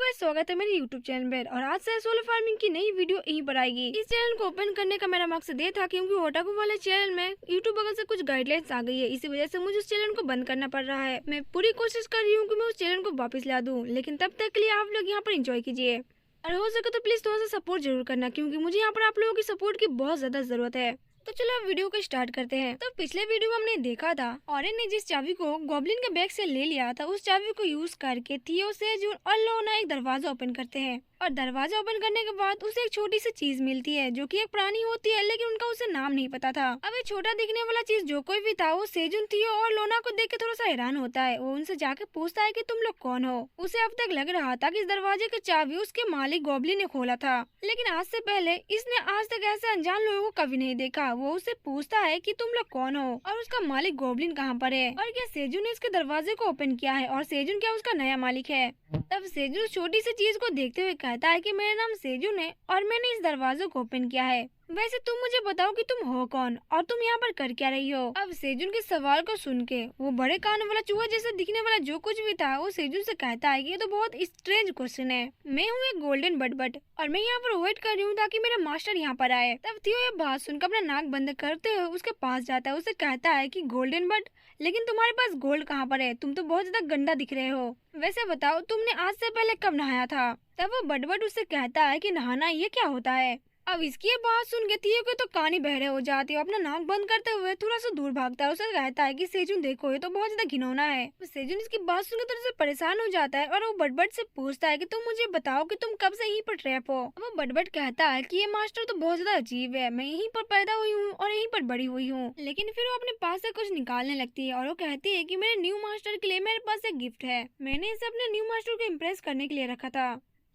Guys, स्वागत है मेरे यूट्यूब चैनल पर। और आज से सोलर फार्मिंग की नई वीडियो यहीं पर आएगी। इस चैनल को ओपन करने का मेरा मकसद ये था क्योंकि ओटाकू वाले चैनल में यूट्यूब बगल से कुछ गाइडलाइंस आ गई है, इसी वजह से मुझे उस चैनल को बंद करना पड़ रहा है। मैं पूरी कोशिश कर रही हूँ कि मैं उस चैनल को वापस ला दूँ, लेकिन तब तक के लिए आप लोग यहाँ पर एंजॉय कीजिए और हो सके तो प्लीज थोड़ा सा सपोर्ट जरूर करना, क्योंकि मुझे यहाँ पर आप लोगों की सपोर्ट की बहुत ज्यादा जरूरत है। तो चलो अब वीडियो को स्टार्ट करते हैं। तो पिछले वीडियो में हमने देखा था ऑरेन ने जिस चाबी को गॉब्लिन के बैग से ले लिया था, उस चाबी को यूज करके थियो, सेजून और लोना एक दरवाजा ओपन करते हैं और दरवाजा ओपन करने के बाद उसे एक छोटी सी चीज मिलती है जो कि एक प्राणी होती है, लेकिन उनका उसे नाम नहीं पता था। अब ये छोटा दिखने वाला चीज जो कोई भी था, वो सेजून, थियो और लोना को देख के थोड़ा सा हैरान होता है। वो उनसे जाके पूछता है कि तुम लोग कौन हो। उसे अब तक लग रहा था कि इस दरवाजे की चाबी उसके मालिक गॉब्लिन ने खोला था, लेकिन आज से पहले इसने आज तक ऐसे अनजान लोगों को कभी नहीं देखा। वो उसे पूछता है कि तुम लोग कौन हो और उसका मालिक गॉब्लिन कहाँ पर है और क्या सेजून ने इसके दरवाजे को ओपन किया है और सेजून क्या उसका नया मालिक है। तब सेजून उस छोटी सी चीज को देखते हुए कहता है कि मेरा नाम सेजून है और मैंने इस दरवाजे को ओपन किया है। वैसे तुम मुझे बताओ कि तुम हो कौन और तुम यहाँ पर कर क्या रही हो। अब सेजून के सवाल को सुन के वो बड़े कान वाला चूहा जैसे दिखने वाला जो कुछ भी था, वो सेजून से कहता है कि ये तो बहुत स्ट्रेंज क्वेश्चन है। मैं हूँ एक गोल्डन बटबट और मैं यहाँ पर वेट कर रही हूँ ताकि मेरा मास्टर यहाँ पर आए। तब थियो ये बात सुनकर अपना नाक बंद करते हुए उसके पास जाता है। उसे कहता है कि गोल्डन बट, लेकिन तुम्हारे पास गोल्ड कहाँ पर है? तुम तो बहुत ज्यादा गंदा दिख रहे हो। वैसे बताओ तुमने आज से पहले कब नहाया था? तब वो बटबट उससे कहता है कि नहाना ये क्या होता है। अब इसकी बात सुन के थियो के तो कानी बहरे हो जाती है। अपना नाक बंद करते हुए थोड़ा सा दूर भागता है। उसे कहता है कि सेजून देखो, ये तो बहुत ज्यादा घिनौना है। सेजून इसकी बात सुन के थोड़ा सा परेशान हो जाता है और वो बटबट से पूछता है कि तुम मुझे बताओ कि तुम कब से यहीं पर ट्रैप हो। वो बटबट कहता है कि ये मास्टर तो बहुत ज्यादा अजीब है, मैं यहीं पर पैदा हुई हूँ और यहीं पर बड़ी हुई हूँ। लेकिन फिर वो अपने पास से कुछ निकालने लगती है और वो कहती है कि मेरे न्यू मास्टर के लिए मेरे पास एक गिफ्ट है। मैंने इसे अपने न्यू मास्टर को इम्प्रेस करने के लिए रखा था।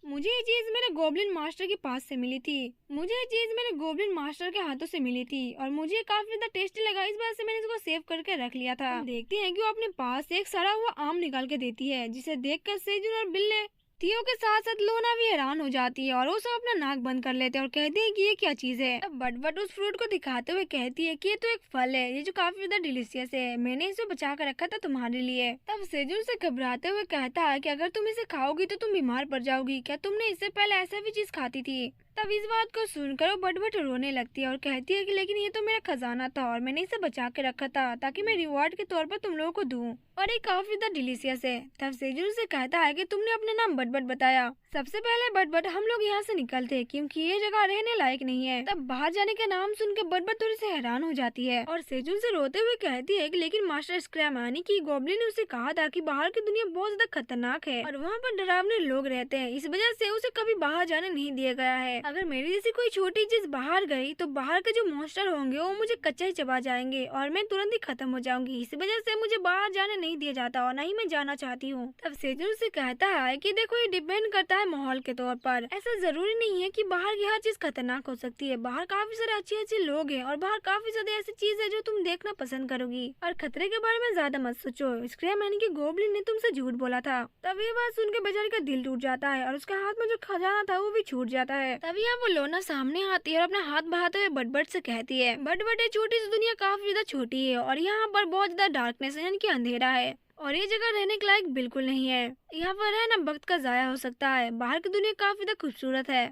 मुझे ये चीज मेरे गोब्लिन मास्टर के पास से मिली थी। मुझे ये चीज मेरे गोब्लिन मास्टर के हाथों से मिली थी और मुझे काफी ज्यादा टेस्टी लगा, इस वजह से मैंने इसको सेव करके रख लिया था। देखते हैं कि वो अपने पास से एक सड़ा हुआ आम निकाल के देती है, जिसे देखकर सेजून और बिल्ले, थियो के साथ साथ लोना भी हैरान हो जाती है और वो सब अपना नाक बंद कर लेते हैं और कहते हैं कि ये क्या चीज है। अब बटबट उस फ्रूट को दिखाते हुए कहती है कि ये तो एक फल है, ये जो काफी ज्यादा डिलीशियस है, मैंने इसे बचा कर रखा था तुम्हारे लिए। तब सेजून से घबराते हुए कहता है कि अगर तुम इसे खाओगी तो तुम बीमार पड़ जाओगी, क्या तुमने इससे पहले ऐसा भी चीज खाती थी? तब इस बात को सुनकर वो बटबट रोने लगती है और कहती है कि लेकिन ये तो मेरा खजाना था और मैंने इसे बचा के रखा था ताकि मैं रिवॉर्ड के तौर पर तुम लोगों को दूं और ये काफी ज्यादा डिलीशियस है। तब सेजून से कहता है कि तुमने अपना नाम बटबट बताया। सबसे पहले बटबट हम लोग यहाँ से निकलते हैं क्योंकि ये जगह रहने लायक नहीं है। तब बाहर जाने का नाम सुनकर बटबट थोड़ी सी हैरान हो जाती है और सेजून से रोते हुए कहती है कि लेकिन मास्टर स्क्रैम यानी कि गॉब्लिन ने उसे कहा था कि बाहर की दुनिया बहुत ज्यादा खतरनाक है और वहाँ पर डरावने लोग रहते हैं, इस वजह से उसे कभी बाहर जाने नहीं दिया गया है। अगर मेरी जैसी कोई छोटी चीज बाहर गई तो बाहर के जो मॉन्स्टर होंगे वो मुझे कच्चा ही चबा जाएंगे और मैं तुरंत ही खत्म हो जाऊंगी, इस वजह से मुझे बाहर जाने नहीं दिया जाता और न ही मैं जाना चाहती हूँ। तब सेजून से कहता है कि देखो ये डिपेंड करता है माहौल के तौर पर, ऐसा जरूरी नहीं है कि बाहर की हर चीज खतरनाक हो सकती है। बाहर काफी सारे अच्छे लोग हैं और बाहर काफी ज्यादा ऐसी चीज है जो तुम देखना पसंद करोगी और खतरे के बारे में ज्यादा मत सोचो। स्क्रैम यानी कि गोब्लिन ने तुमसे झूठ बोला था। तब ये बात सुन के बेचारे का दिल टूट जाता है और उसके हाथ में जो खजाना था वो भी छूट जाता है। तभी यहाँ वो लोना सामने आती है और अपना हाथ बढ़ाते हुए बटबट से कहती है, बटबट ये छोटी सी दुनिया काफी ज्यादा छोटी है और यहाँ पर बहुत ज्यादा डार्कनेस है यानी कि अंधेरा है और ये जगह रहने के लायक बिल्कुल नहीं है। यहाँ पर रहना वक्त का जाया हो सकता है। बाहर की दुनिया काफी ज्यादा खूबसूरत है।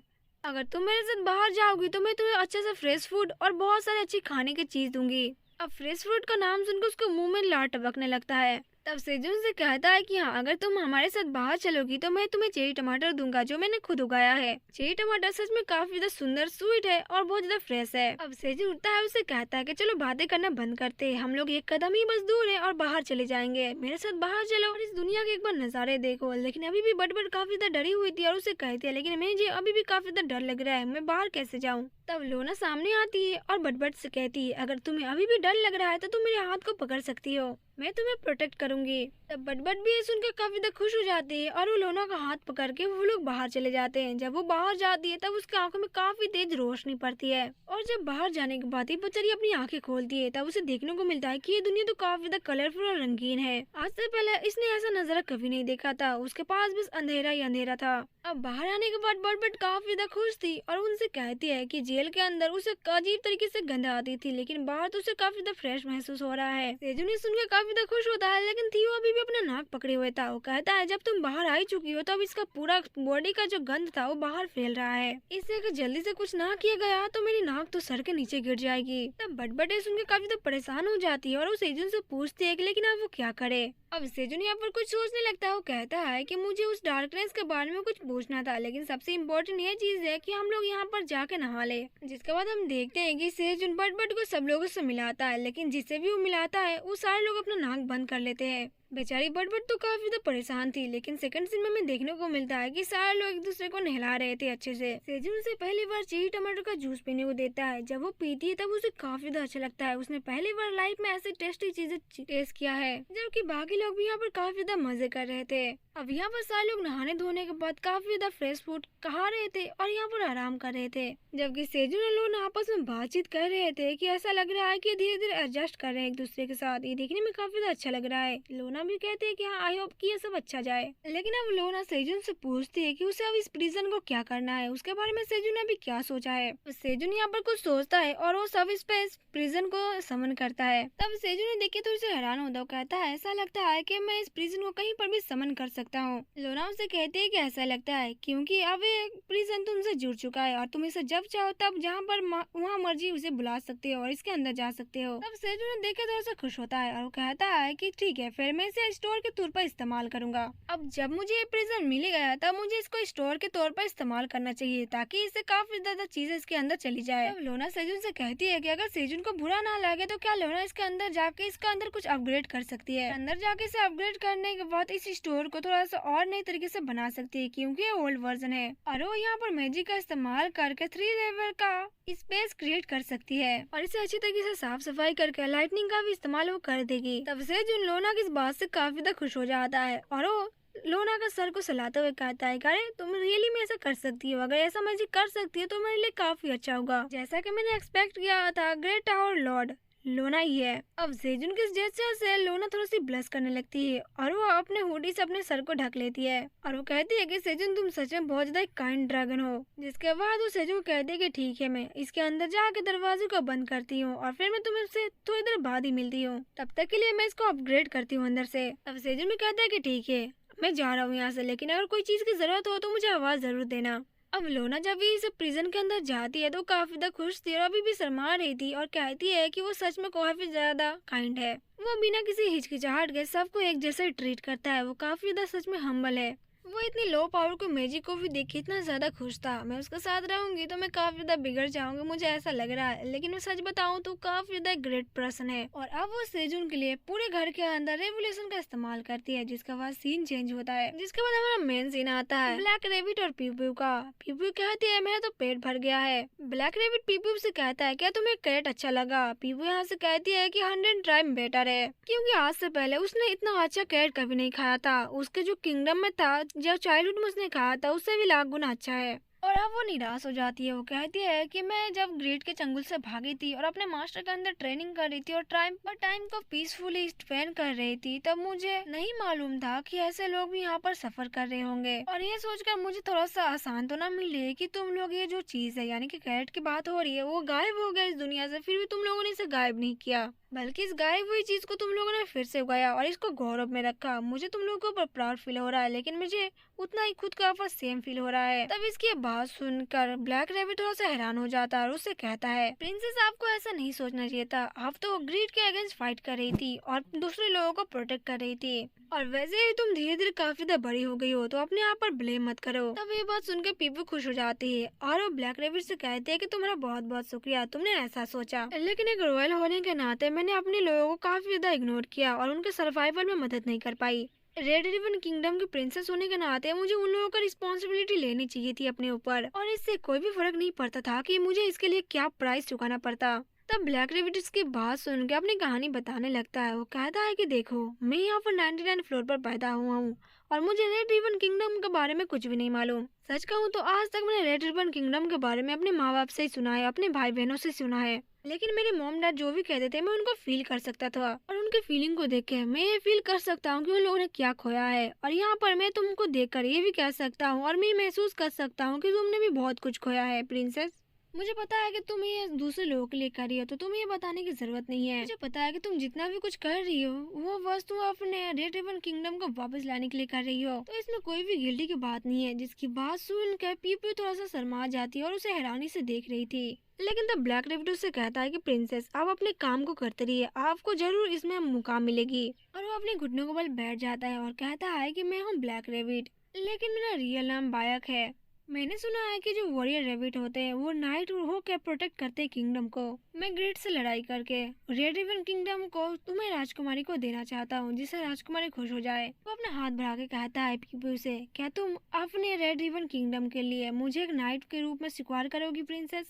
अगर तुम मेरे साथ बाहर जाओगी तो मैं तुम्हें अच्छे से फ्रेश फूड और बहुत सारे अच्छी खाने की चीज दूंगी। अब फ्रेश फ्रूट का नाम सुनकर उसके मुंह में लार टपकने लगता है। तब सेजून से कहता है कि हाँ, अगर तुम हमारे साथ बाहर चलोगी तो मैं तुम्हें चेरी टमाटर दूंगा जो मैंने खुद उगाया है। चेरी टमाटर सच में काफी ज्यादा सुंदर, स्वीट है और बहुत ज्यादा फ्रेश है। अब सेजून उठता है, उसे कहता है कि चलो बातें करना बंद करते, हम लोग एक कदम ही बस दूर है और बाहर चले जाएंगे। मेरे साथ बाहर चलो और इस दुनिया के एक बार नजारे देखो। लेकिन अभी भी बटबट काफी ज्यादा डरी हुई थी और उसे कहती है, लेकिन मुझे अभी भी काफी ज्यादा डर लग रहा है, मैं बाहर कैसे जाऊँ? तब लोना सामने आती है और बटबट से कहती है, अगर तुम्हें अभी भी डर लग रहा है तो तुम मेरे हाथ को पकड़ सकती हो, मैं तुम्हें प्रोटेक्ट करूंगी। तब बटबट भी ये सुनकर काफी ज्यादा खुश हो जाती है और वो लोना का हाथ पकड़ के वो लोग बाहर चले जाते हैं। जब वो बाहर जाती है तब उसकी आंखों में काफी तेज रोशनी पड़ती है और जब बाहर जाने के बाद ही बेचारी अपनी आंखें खोलती है तब उसे देखने को मिलता है कि ये दुनिया तो काफी ज्यादा कलरफुल और रंगीन है। आज से पहले इसने ऐसा नजारा कभी नहीं देखा था, उसके पास बस अंधेरा ही अंधेरा था। अब बाहर आने के बाद बट काफी ज्यादा खुश थी और उनसे कहती है कि जेल के अंदर उसे अजीब तरीके से गंध आती थी, लेकिन बाहर तो उसे काफी ज्यादा फ्रेश महसूस हो रहा है। सेजू ने सुनकर काफी ज्यादा खुश होता है, लेकिन थियो अभी भी अपना नाक पकड़े हुए था। वो कहता है जब तुम बाहर आई चुकी हो तो अब इसका पूरा बॉडी का जो गंध था वो बाहर फैल रहा है। इससे अगर जल्दी से कुछ ना किया गया तो मेरी नाक तो सर के नीचे गिर जाएगी। तब बट सुनकर काफी ज्यादा परेशान हो जाती है और वो सेजू से पूछती है कि लेकिन अब वो क्या करे। अब सेजून यहाँ पर कुछ सोचने लगता है। वो कहता है कि मुझे उस डार्कनेस के बारे में कुछ पूछना था, लेकिन सबसे इम्पोर्टेंट ये चीज है कि हम लोग यहाँ पर जाके नहा ले। जिसके बाद हम देखते हैं कि सेजून बट को सब लोगों से मिलाता है, लेकिन जिससे भी वो मिलाता है वो सारे लोग अपना नाक बंद कर लेते हैं। बेचारी बट तो काफी ज्यादा परेशान थी, लेकिन सेकंड सीन में हमें देखने को मिलता है कि सारे लोग एक दूसरे को नहला रहे थे अच्छे से। सेजून से पहली बार चेरी टमाटर का जूस पीने को देता है। जब वो पीती है तब उसे काफी ज्यादा अच्छा लगता है। उसने पहली बार लाइफ में ऐसी टेस्टी चीजें टेस्ट किया है, जबकि बाकी लोग भी यहाँ पर काफी ज्यादा मजे कर रहे थे। अब यहाँ पर सारे लोग नहाने धोने के बाद काफी ज्यादा फ्रेश फूड खा रहे थे और यहाँ पर आराम कर रहे थे, जबकि सेजून और लोना आपस में बातचीत कर रहे थे कि ऐसा लग रहा है कि धीरे धीरे एडजस्ट कर रहे हैं एक दूसरे के साथ। ये देखने में काफी ज्यादा अच्छा लग रहा है। लोना भी कहते हैं कि हाँ आई होप कि ये सब अच्छा जाए, लेकिन अब लोना सेजून से पूछती है कि उसे अब इस प्रिजन को क्या करना है, उसके बारे में सेजून ने अभी क्या सोचा है। सेजून यहाँ पर कुछ सोचता है और वो सब इस पे प्रिजन को समन करता है। तब सेजून ने देखे तो उसे हैरान होता है। कहता है ऐसा लगता है कि मैं इस प्रिजन को कहीं पर भी समन कर सकता हूँ। लोना उसे कहते है कि ऐसा लगता है क्योंकि अब ये प्रिजन तुमसे जुड़ चुका है और तुम इसे जब चाहो तब जहाँ पर वहाँ मर्जी उसे बुला सकते हो और इसके अंदर जा सकते हो। तब सेजून ने देखे थोड़ा सा खुश होता है और वो कहता है कि ठीक है फिर मैं इसे स्टोर के तौर पर इस्तेमाल करूंगा। अब जब मुझे ये प्रिजन मिल गया तब मुझे इसको स्टोर के तौर पर इस्तेमाल करना चाहिए ताकि इससे काफी ज्यादा चीजें इसके अंदर चली जाए। अब लोना सेजून से कहती है कि अगर सेजून को बुरा ना लगे तो क्या लोना इसके अंदर जाके इसका अंदर कुछ अपग्रेड कर सकती है। अंदर जाके इसे अपग्रेड करने के बाद इस स्टोर को थोड़ा सा और नए तरीके से बना सकती है क्योंकि ये ओल्ड वर्जन है और वो यहाँ पर मैजिक का इस्तेमाल करके 3 लेवल का स्पेस क्रिएट कर सकती है और इसे अच्छी तरीके से साफ सफाई करके लाइटनिंग का भी इस्तेमाल वो कर देगी। तब से जो लोना की इस बात से काफी ज्यादा खुश हो जाता है और वो लोना का सर को सहलाते हुए कहता है अरे तुम रियली में ऐसा कर सकती हो, अगर ऐसा मैजिक कर सकती है तो मेरे लिए काफी अच्छा होगा। जैसा कि मैंने एक्सपेक्ट किया था ग्रेट टावर लॉर्ड लोना ही है। अब सेजून के जेस्चर से लोना थोड़ी सी ब्लश करने लगती है और वो अपने हुडी से अपने सर को ढक लेती है और वो कहती है कि सेजून तुम सच में बहुत ज्यादा काइंड ड्रैगन हो। जिसके बाद वो सेजून को कहती है कि ठीक है मैं इसके अंदर जाके दरवाजे को बंद करती हूँ और फिर मैं तुम्हें से थोड़ी देर बाद ही मिलती हूँ, तब तक के लिए मैं इसको अपग्रेड करती हूँ अंदर से। अब सेजून भी कहता है कि ठीक है मैं जा रहा हूँ यहाँ से, लेकिन अगर कोई चीज की जरूरत हो तो मुझे आवाज जरूर देना। अब लोना जब भी इस प्रिजन के अंदर जाती है तो काफी ज्यादा खुश थी और अभी भी शर्मा रही थी और कहती है कि वो सच में काफी ज्यादा काइंड है। वो बिना किसी हिचकिचाहट के सबको एक जैसा ट्रीट करता है। वो काफी ज्यादा सच में हम्बल है। वो इतनी लो पावर को मैजिक को भी देख के इतना ज्यादा खुश था। मैं उसके साथ रहूंगी तो मैं काफी ज्यादा बिगड़ जाऊंगी, मुझे ऐसा लग रहा है, लेकिन मैं सच बताऊं तो काफी ज्यादा ग्रेट पर्सन है। और अब वो सेजून के लिए पूरे घर के अंदर रेवोल्यूशन का इस्तेमाल करती है, जिसके बाद सीन चेंज होता है। जिसके बाद हमारा मेन सीन आता है ब्लैक रेबिट और पीपू का। पीपू कहती है मेरा तो पेट भर गया है। ब्लैक रेबिट पीपू से कहता है क्या तुम्हें कैरेट अच्छा लगा। पीपू यहाँ से कहती है कि 100 टाइम बेटर है, क्योंकि आज से पहले उसने इतना अच्छा कैरेट कभी नहीं खाया था। उसके जो किंगडम में था, जो चाइल्डहुड में उसने खाया था, उससे भी लाख गुना अच्छा है। और अब वो निराश हो जाती है। वो कहती है कि मैं जब ग्रेट के चंगुल से भागी थी और अपने मास्टर के अंदर ट्रेनिंग कर रही थी और टाइम को पीसफुली स्पेंड कर रही थी, तब मुझे नहीं मालूम था कि ऐसे लोग भी यहाँ पर सफर कर रहे होंगे। और ये सोचकर मुझे थोड़ा सा आसान तो ना मिल रही है कि तुम लोग ये जो चीज है यानी कि कैरेट की बात हो रही है वो गायब हो गया इस दुनिया से, फिर भी तुम लोगों ने इसे गायब नहीं किया, बल्कि इस गायब हुई चीज को तुम लोगों ने फिर से उगाया और इसको गौरव में रखा। मुझे तुम लोगों के ऊपर प्राउड फील हो रहा है, लेकिन मुझे उतना ही खुद का ऊपर सेम फील हो रहा है। तब इसकी बात सुनकर ब्लैक रेबिट थोड़ा सा हैरान हो जाता है और उससे कहता है प्रिंसेस आपको ऐसा नहीं सोचना चाहिए था। आप तो ग्रीड के अगेंस्ट फाइट कर रही थी और दूसरे लोगों को प्रोटेक्ट कर रही थी, और वैसे ही तुम धीरे धीरे काफी ज्यादा बड़ी हो गई हो, तो अपने आप पर ब्लेम मत करो। तब ये बात सुनकर पीपू खुश हो जाती है और वो ब्लैक रेबिट से कहते हैं कि तुम्हारा बहुत बहुत शुक्रिया, तुमने ऐसा सोचा। लेकिन एक रॉयल होने के नाते मैंने अपने लोगों को काफी ज्यादा इग्नोर किया और उनके सर्वाइवल में मदद नहीं कर पाई। रेड रिबन किंगडम के प्रिंसेस होने के नाते मुझे उन लोगों का रिस्पॉन्सिबिलिटी लेनी चाहिए थी अपने ऊपर, और इससे कोई भी फर्क नहीं पड़ता था कि मुझे इसके लिए क्या प्राइस चुकाना पड़ता। तब ब्लैक रेबिट इसकी बात सुन के अपनी कहानी बताने लगता है। वो कहता है कि देखो मैं यहाँ पर 99 फ्लोर पर पैदा हुआ हूँ और मुझे रेड रिबन किंगडम के बारे में कुछ भी नहीं मालूम। सच कहूँ तो आज तक मैंने रेड रिबन किंगडम के बारे में अपने माँ बाप से ही सुना है, अपने भाई बहनों से सुना है, लेकिन मेरे मॉम डैड जो भी कहते थे मैं उनको फील कर सकता था और उनके फीलिंग को देख के मैं ये फील कर सकता हूँ कि उन लोगों ने क्या खोया है, और यहाँ पर मैं तुमको देखकर ये भी कह सकता हूँ और मैं महसूस कर सकता हूँ कि तुमने भी बहुत कुछ खोया है प्रिंसेस। मुझे पता है कि तुम ये दूसरे लोगों के लिए कर रही हो, तो तुम्हें ये बताने की जरूरत नहीं है। मुझे पता है कि तुम जितना भी कुछ कर रही हो वो बस तुम अपने रेड रिबन किंगडम को वापस लाने के लिए कर रही हो, तो इसमें कोई भी गिल्टी की बात नहीं है। जिसकी बात सुनकर पीपू थोड़ा सा शर्मा जाती है और उसे हैरानी से देख रही थी। लेकिन तब ब्लैक रेबिट उससे कहता है कि प्रिंसेस आप अपने काम को करते रहिए, आपको जरूर इसमें मुकाम मिलेगी। और वो अपने घुटनों को बल बैठ जाता है और कहता है कि मैं हूँ ब्लैक रेबिट, लेकिन मेरा रियल नाम बायक है। मैंने सुना है कि जो वॉरियर रेबिट होते हैं वो नाइट होकर प्रोटेक्ट करते हैं किंगडम को। मैं ग्रेट से लड़ाई करके रेड रिबन किंगडम को तुम्हें राजकुमारी को देना चाहता हूँ, जिससे राजकुमारी खुश हो जाए। वो अपना हाथ बढ़ा के कहता है पीपू से, क्या तुम अपने रेड रिबन किंगडम के लिए मुझे एक नाइट के रूप में स्वीकार करोगी प्रिंसेस?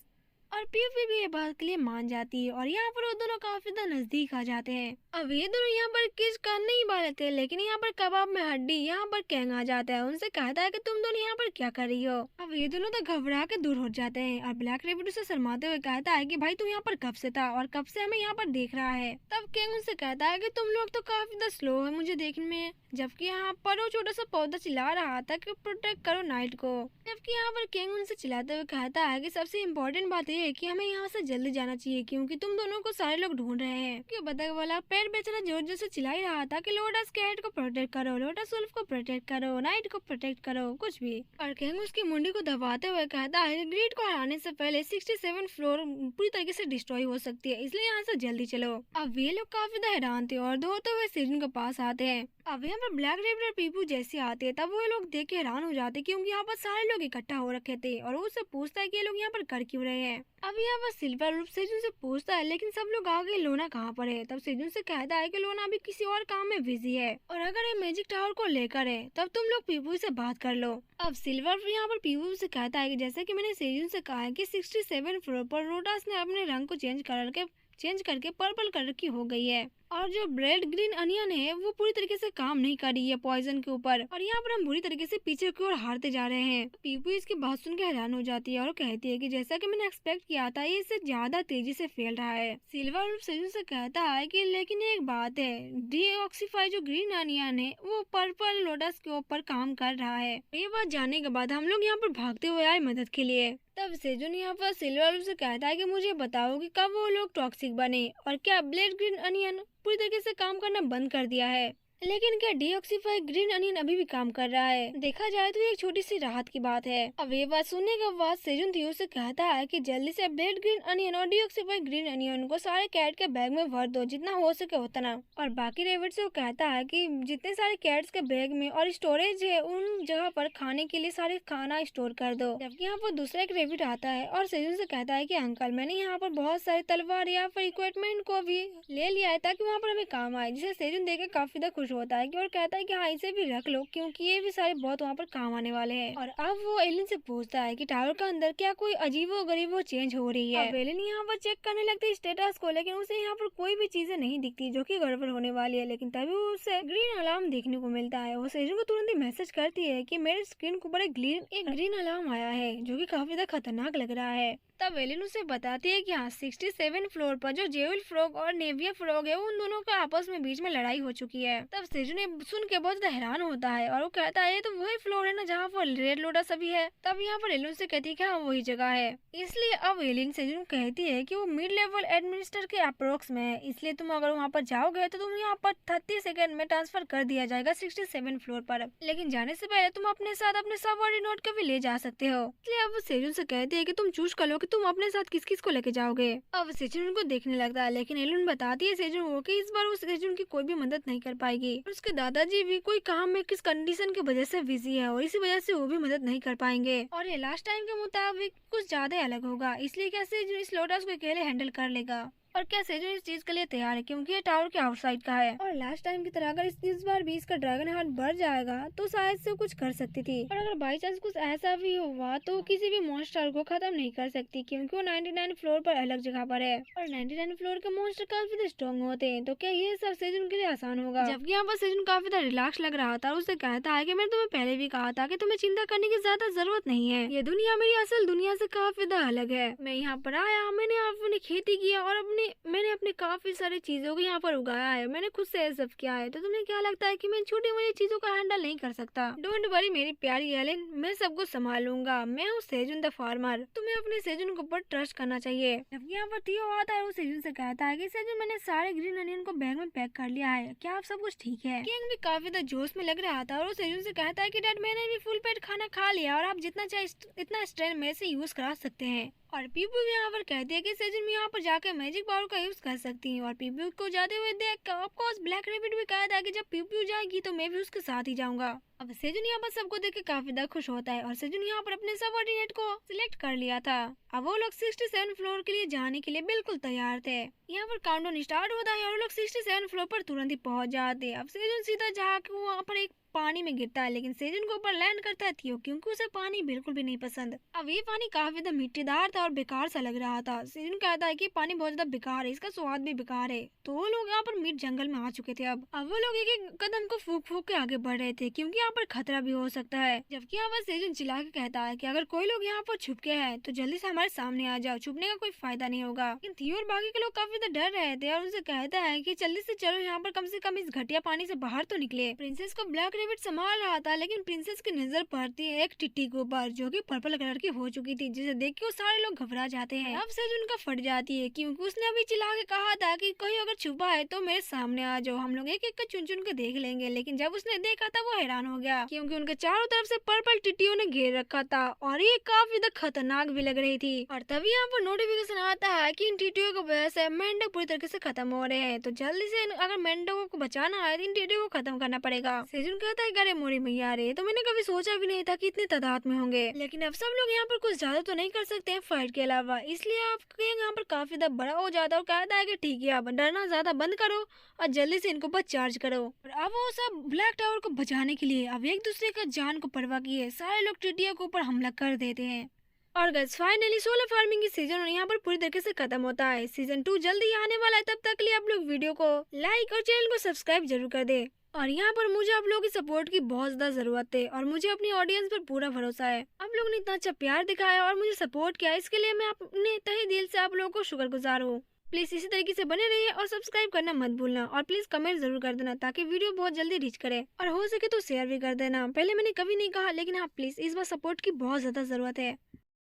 और पीपू भी ये बात के लिए मान जाती है और यहाँ पर वो दोनों काफी नजदीक आ जाते हैं। अब ये दोनों यहाँ पर किस करने ही वाले थे, लेकिन यहाँ पर कबाब में हड्डी यहाँ पर कैंग आ जाता है। उनसे कहता है कि तुम दोनों यहाँ पर क्या कर रही हो। अब ये दोनों तो घबरा के दूर हो जाते हैं और ब्लैक रेबिट उसे शर्माते हुए कहता है कि भाई तू यहाँ पर कब से था और कब से हमें यहाँ पर देख रहा है। तब कैंग उनसे कहता है कि तुम लोग तो काफी स्लो है मुझे देखने में, जबकि यहाँ पर वो छोटा सा पौधा चिल्ला रहा था कि प्रोटेक्ट करो नाइट को। जबकि यहाँ पर कैंग उनसे चिल्लाते हुए कहता है कि सबसे इम्पोर्टेंट बात ये है कि हमें यहाँ से जल्दी जाना चाहिए, क्योंकि तुम दोनों को सारे लोग ढूंढ रहे हैं। क्यों बतख वाला पेड़ बेचारा जोर जोर से चिल्ला ही रहा था कि लोटस कैट को प्रोटेक्ट करो, लोटस वुल्फ को प्रोटेक्ट करो, नाइट को प्रोटेक्ट करो, कुछ भी। और कैंग उसकी मुंडी को दबाते हुए कहता है ग्रीड को हराने से पहले 67 फ्लोर पूरी तरीके से डिस्ट्रॉय हो सकती है, इसलिए यहाँ से जल्दी चलो। अब ये लोग काफी हैरान थे और दौड़ते हुए सीजन के पास आते हैं। अब यहाँ पर ब्लैक रेबिट और पीपू जैसे आते हैं तब वो लोग देख के हैरान हो जाते क्योंकि यहाँ पर सारे लोग इकट्ठा हो रखे थे और वो उससे पूछता है कि ये लोग यहाँ पर कर क्यों रहे हैं। अब यहाँ पर सिल्वर रूप सेजुन से पूछता है लेकिन सब लोग आ गए, लोना कहाँ पर है? तब सेजुन से कहता है कि लोना अभी किसी और काम में बिजी है और अगर ये मैजिक टावर को लेकर है तब तुम लोग पीपू से बात कर लो। अब सिल्वर यहाँ पर पीपू से कहता है कि जैसे कि मैंने सेजुन से कहा है कि 67 फ्लोर पर लोटस ने अपने रंग को चेंज करके पर्पल कलर की हो गई है और जो ब्रेड ग्रीन अनियन है वो पूरी तरीके से काम नहीं कर रही है पॉइजन के ऊपर, और यहाँ पर हम बुरी तरीके से पीछे की ओर हारते जा रहे हैं। पीपू इसकी बात सुन के हैरान हो जाती है और कहती है कि जैसा कि मैंने एक्सपेक्ट किया था ये इससे ज्यादा तेजी से फैल रहा है। सिल्वर सेजुन से कहता है कि लेकिन एक बात है, डीऑक्सीफाई जो ग्रीन अनियन है वो पर्पल लोटस के ऊपर काम कर रहा है। ये बात जानने के बाद हम लोग यहाँ पर भागते हुए आए मदद के लिए। तब सेजुन यहाँ पर सिल्वर से कहता है कि मुझे बताओ कि कब वो लोग टॉक्सिक बने और क्या ब्लेड ग्रीन अनियन पूरी तरीके से काम करना बंद कर दिया है, लेकिन क्या डीऑक्सीफाई ग्रीन अनियन अभी भी काम कर रहा है? देखा जाए तो ये एक छोटी सी राहत की बात है। अब ये बात सुनने के बाद सेजुन थियो से कहता है कि जल्दी से ब्लेड ग्रीन अनियन और डीऑक्सीफाई ग्रीन अनियन को सारे कैट के बैग में भर दो, जितना हो सके उतना। और बाकी रेबिट से वो कहता है कि जितने सारे कैट्स के बैग में और स्टोरेज है उन जगह पर खाने के लिए सारे खाना स्टोर कर दो। जबकि यहाँ पर दूसरा एक रेबिट आता है और सेजुन से कहता है कि अंकल मैंने यहाँ पर बहुत सारे तलवार या फिर इक्विपमेंट को भी ले लिया है ताकि वहाँ पर हमें काम आए, जिसे सेजुन देख के काफी खुश होता है कि और कहता है कि हाँ इसे भी रख लो क्योंकि ये भी सारे बहुत वहाँ पर काम आने वाले हैं। और अब वो एलिन से पूछता है कि टावर के अंदर क्या कोई अजीबो गरीबो चेंज हो रही है। अब एलिन यहाँ पर चेक करने लगती है स्टेटस को, लेकिन उसे यहाँ पर कोई भी चीजें नहीं दिखती जो कि गड़बड़ होने वाली है। लेकिन तभी उसे ग्रीन अलार्म देखने को मिलता है। वो सेजुन को तुरंत ही मैसेज करती है कि मेरे स्क्रीन के ऊपर एक ग्रीन अलार्म आया है जो कि काफी ज्यादा खतरनाक लग रहा है। तब एलिन उसे बताती है कि हाँ 67 फ्लोर पर जो जेविल फ्रॉग और नेविया फ्रॉग है उन दोनों का आपस में बीच में लड़ाई हो चुकी है। तब सेजु ने सुन के बहुत ज्यादा हैरान होता है और वो कहता है ये तो वही फ्लोर है ना जहाँ पर रेड लोटस अभी है। तब यहाँ पर एलिन से कहती है कि हाँ वही जगह है। इसलिए अब एलिन सेजु कहती है कि वो मिड लेवल एडमिनिस्टर के अप्रोक्स में है, इसलिए तुम अगर वहाँ पर जाओगे तो तुम यहाँ पर 30 सेकंड में ट्रांसफर कर दिया जाएगा 67 फ्लोर पर। लेकिन जाने से पहले तुम अपने साथ अपने सबऑर्डिनेट को भी ले जा सकते हो। इसलिए अब सेजु से कहती है कि तुम चूज कर लो कि तुम अपने साथ किस किस को लेके जाओगे। अब सेजुन उनको देखने लगता है, लेकिन एलिन बताती है सेजुन को कि इस बार वो सेजुन की कोई भी मदद नहीं कर पाएगी। उसके दादाजी भी कोई काम में किस कंडीशन की वजह से बिजी है और इसी वजह से वो भी मदद नहीं कर पाएंगे और ये लास्ट टाइम के मुताबिक कुछ ज्यादा अलग होगा। इसलिए क्या सेजुन इस लोटस को अकेले हैंडल कर लेगा और क्या सेजुन इस चीज के लिए तैयार है क्योंकि ये टावर के आउटसाइड का है। और लास्ट टाइम की तरह अगर इस बार भी इसका ड्रैगन हार्ट बढ़ जाएगा तो शायद से कुछ कर सकती थी, और अगर बाई चांस कुछ ऐसा भी हुआ तो किसी भी मॉन्स्टर को खत्म नहीं कर सकती क्योंकि वो 99 फ्लोर पर अलग जगह पर है और 99 फ्लोर के मॉन्स्टर काफी स्ट्रॉन्ग होते हैं। तो क्या ये सब सेजुन के लिए आसान होगा? जबकि यहाँ पर सेजुन काफी रिलैक्स लग रहा था। उसे कहता है कि मैंने तुम्हें पहले भी कहा था कि तुम्हें चिंता करने की ज्यादा जरूरत नहीं है, ये दुनिया मेरी असल दुनिया से काफी अलग है। मैं यहाँ पर आया, मैंने अपनी खेती किया और अपने मैंने अपने काफी सारी चीजों को यहाँ पर उगाया है, मैंने खुद से ये सब किया है, तो तुम्हें क्या लगता है कि मैं छोटी मोटी चीजों का हैंडल नहीं कर सकता? डोंट वरी मेरी प्यारी एलेन, मैं सबको संभालूंगा। मैं हूँ सेजुन द फार्मर, तुम्हें अपने सेजुन के ऊपर ट्रस्ट करना चाहिए। जबकि यहाँ पर थियो आता है, वो सेजुन से कहता है कि सेजुन मैंने सारे ग्रीन अनियन को बैग में पैक कर लिया है, क्या आप सब कुछ ठीक है? किंग भी काफी ज्यादा जोश में लग रहा था और वो सेजुन से कहता है कि डैड मैंने भी फुल पेट खाना खा लिया और आप जितना चाहे इतना स्ट्रेन मेरे से यूज करा सकते हैं। और पीपू भी यहाँ पर कहती है कि सेजुन यहाँ पर जाकर मैजिक पावर का यूज कर सकती है। और पीपू को जाते हुए देख ऑफकोर्स ब्लैक रैबिट भी कहता है कि जब पीपू जाएगी तो मैं भी उसके साथ ही जाऊंगा। अब सेजुन यहाँ पर सबको देख के काफी ज्यादा खुश होता है और सेजुन यहाँ पर अपने सबऑर्डिनेट को सिलेक्ट कर लिया था। अब वो लोग 67 फ्लोर के लिए जाने के लिए बिल्कुल तैयार थे। यहाँ पर काउंटडाउन स्टार्ट होता है और लोग 67 फ्लोर पर तुरंत ही पहुंच जाते हैं। अब सेजुन सीधा जाकर वहाँ पर एक पानी में गिरता है, लेकिन सेजुन को ऊपर लैंड करता है थियो, क्योंकि उसे पानी बिल्कुल भी नहीं पसंद। अब ये पानी काफी ज्यादा मिट्टीदार था और बेकार सा लग रहा था। सेजुन कहता है कि पानी बहुत ज्यादा बेकार है, इसका स्वाद भी बेकार है। तो वो लोग यहाँ पर मिड जंगल में आ चुके थे। अब वो लोग एक एक कदम को फूक फूक के आगे बढ़ रहे थे, क्योंकि यहाँ पर खतरा भी हो सकता है। जबकि यहाँ पर सेजुन चिल्ला के कहता है कि अगर कोई लोग यहाँ पर छुप के है तो जल्दी से हमारे सामने आ जाओ, छुपने का कोई फायदा नहीं होगा। लेकिन थियो और बाकी के लोग काफी ज्यादा डर रहे थे और उनसे कहता है कि जल्दी से चलो, यहाँ पर कम से कम इस घटिया पानी से बाहर तो निकले। प्रिंसेस को ब्लैक रैबिट संभाल रहा था, लेकिन प्रिंसेस की नजर पड़ती है एक टिट्टी के ऊपर जो कि पर्पल कलर की हो चुकी थी, जिसे देख के वो सारे लोग घबरा जाते हैं। अब सेजुन का फट जाती है, क्योंकि उसने अभी चिल्ला के कहा था कि कोई अगर छुपा है तो मेरे सामने आ जाओ, हम लोग एक एक का चुन चुन के देख लेंगे। लेकिन जब उसने देखा था वो हैरान हो गया, क्योंकि उनके चारों तरफ से पर्पल टिट्टियों ने घेर रखा था और ये काफी ज्यादा खतरनाक भी लग रही थी। और तभी यहाँ पर नोटिफिकेशन आता है कि इन टिट्टियों की वजह से मेंढक पूरी तरीके से खत्म हो रहे हैं, तो जल्दी से अगर मेंढकों को बचाना है तो इन टिट्टियों को खत्म करना पड़ेगा। सेजुन कहता है अरे मोरी मैया रे, तो मैंने कभी सोचा भी नहीं था कि इतनी तादाद में होंगे। लेकिन अब सब लोग यहाँ पर कुछ ज्यादा तो नहीं कर सकते हैं फाइट के अलावा, इसलिए आप यहाँ पर काफी ज्यादा बड़ा हो जाता है और कहता है कि ठीक है अब डरना ज्यादा बंद करो और जल्दी से इनको बस चार्ज करो। और अब वो सब ब्लैक टावर को बचाने के लिए अब एक दूसरे का जान को परवाह किए सारे लोग टिड्डियों के ऊपर हमला कर देते हैं। और गाइस फाइनली सोलर फार्मिंग की सीजन यहाँ पर पूरी तरीके से खत्म होता है। सीजन 2 जल्दी आने वाला है, तब तक के लिए आप लोग वीडियो को लाइक और चैनल को सब्सक्राइब जरूर कर दे। और यहाँ पर मुझे आप लोगों की सपोर्ट की बहुत ज्यादा जरूरत है और मुझे अपनी ऑडियंस पर पूरा भरोसा है। आप लोगों ने इतना अच्छा प्यार दिखाया और मुझे सपोर्ट किया, इसके लिए मैं अपने तहे दिल से आप लोगों को शुक्रगुजार हूँ। प्लीज इसी तरीके से बने रहिए और सब्सक्राइब करना मत भूलना और प्लीज कमेंट जरूर कर देना ताकि वीडियो बहुत जल्दी रीच करे, और हो सके तो शेयर भी कर देना। पहले मैंने कभी नहीं कहा, लेकिन हाँ प्लीज इस बार सपोर्ट की बहुत ज्यादा जरूरत है।